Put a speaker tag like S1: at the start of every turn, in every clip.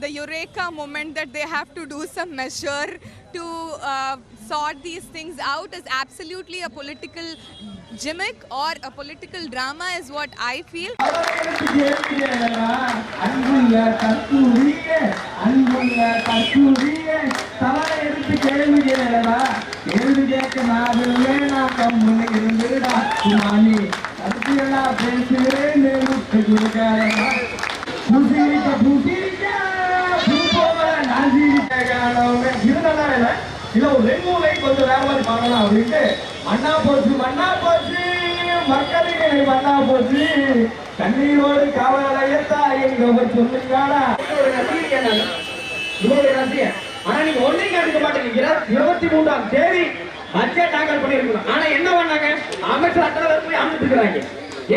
S1: the eureka moment that they have to do some measure to sort these things out is absolutely a political gimmick or a political drama is what I feel.
S2: இல்ல ஒரு ரெங்கூலை கொஞ்சம் வேற மாதிரி பண்ணலாம் அப்படின்ட்டு மண்ணா போச்சு மக்களுக்கு மண்ணா போச்சு கண்ணீரோடு காவலையத்தா எங்க சொல்லுங்களா ஒரு ரசிகன் இவருடைய ரசிகன் ஆனா நீங்க ஒன்றையும் கண்டுக்க மாட்டேங்க 23ஆம் தேதி பட்ஜெட் தாக்கல் பண்ணிருக்கணும் ஆனா என்ன பண்ணாங்க அமைச்சர் அத்தனை போய் அமைச்சிட்டு இருக்காங்க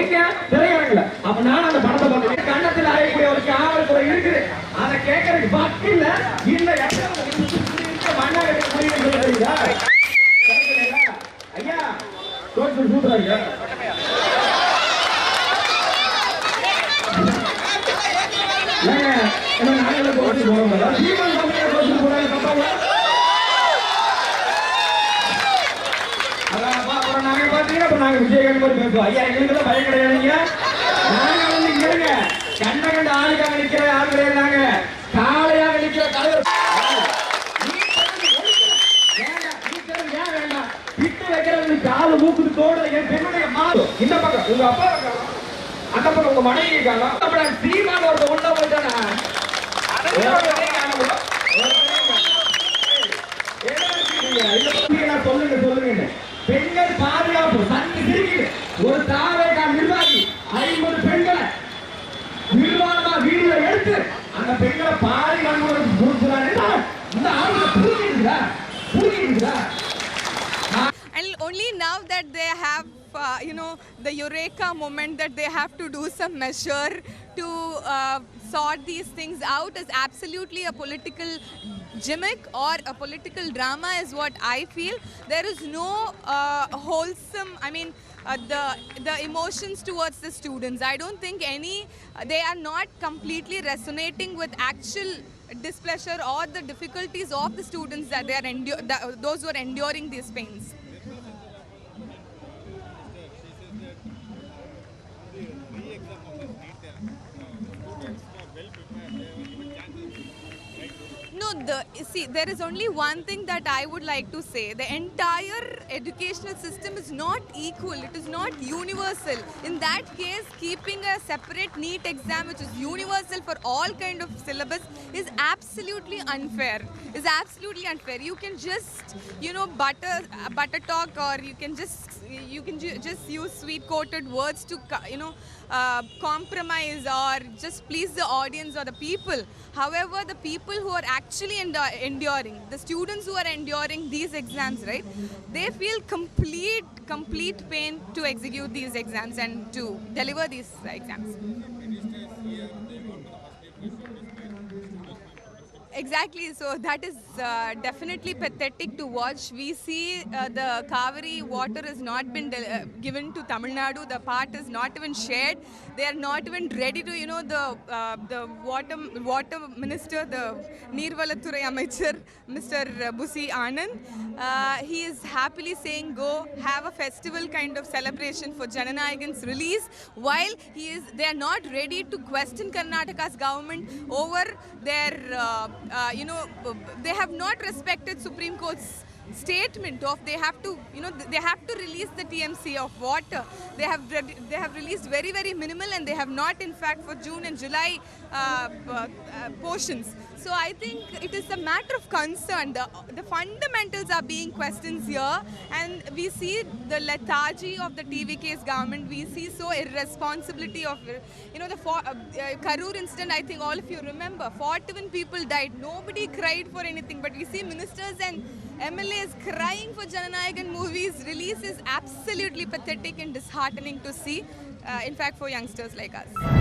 S2: எங்க திரையரங்குல அப்ப நான் அந்த படத்தை பார்த்தேன் கண்ணத்தில் அறையக்கூடிய ஒரு காவல்துறை இருக்குது அதை கேட்கறதுக்கு பக்கத்துல இந்த மண்ணா கட்டி முடியுது ஐயா கோச்சு சூப்பராங்க நாங்கள கோச்சு போறோம் சீமன் கம்பெனியை கோச்சு போறாங்க தப்பாங்க அப்புறம் நாங்க பாத்தீங்கன்னா அப்புறம் நாங்க விஜயகாந்த் மாதிரி பேசுவோம் ஐயா எங்களுக்கு பயம் கிடையாதுங்க நாங்க வந்து இங்க கண்ட கண்ட ஆளுக்காக நிக்கிற ஆள் கிடையாது காளையாக நிக்கிற தலைவர் கால மூக்குது தோடு என் பெண்ணுடைய மாறு இந்த பக்கம் உங்க அப்பா இருக்காங்க அந்த பக்கம் உங்க மனைவி இருக்காங்க அப்புறம் சீமான ஒரு உள்ள போயிட்டானா சொல்லுங்க பெண்கள் பாதுகாப்பு சந்தி சிரிக்குது ஒரு தாவேகா நிர்வாகி 50 பெண்களை நிர்வாணமா வீடியோ எடுத்து அந்த பெண்களை பாதி வன்முறை கொடுக்குறாங்க இந்த ஆளுங்க புரிஞ்சுக்குதா
S1: And only now that they have, the eureka moment that they have to do some measure to sort these things out is absolutely a political gimmick or a political drama is what I feel. There is no wholesome, the emotions towards the students. I don't think they are not completely resonating with actual displeasure or the difficulties of the students that they are those who are enduring these pains. There is only one thing that I would like to say. The entire educational system is not equal. It is not universal. In that case, keeping a separate NEET exam, which is universal for all kind of syllabus, is absolutely unfair. You can just, butter talk, or you can just use sweet-coated words to, compromise or just please the audience or the people. However, the people who are actually enduring, the students who are enduring these exams, right, they feel complete pain to execute these exams and to deliver these exams. Exactly, so that is definitely pathetic to watch. We see the Kaveri water has not been given to Tamil Nadu. The part is not even shared. They are not even ready to, the water minister, the Neervalathurai Amaichar, Mr. Busi Anand, he is happily saying go have a festival kind of celebration for Jananayagan's release, while they are not ready to question Karnataka's government over their they have not respected Supreme Court's statement of they have to release the TMC of water. They have released very, very minimal, and they have not in fact for June and July portions. So I think it is a matter of concern. The fundamentals are being questioned here, and we see the lethargy of the TVK's government. We see so irresponsibility of, the Karur incident. I think all of you remember 41 people died. Nobody cried for anything, but we see ministers and MLAs crying for Jananayagan movies. Release is absolutely pathetic and disheartening to see, in fact for youngsters like us.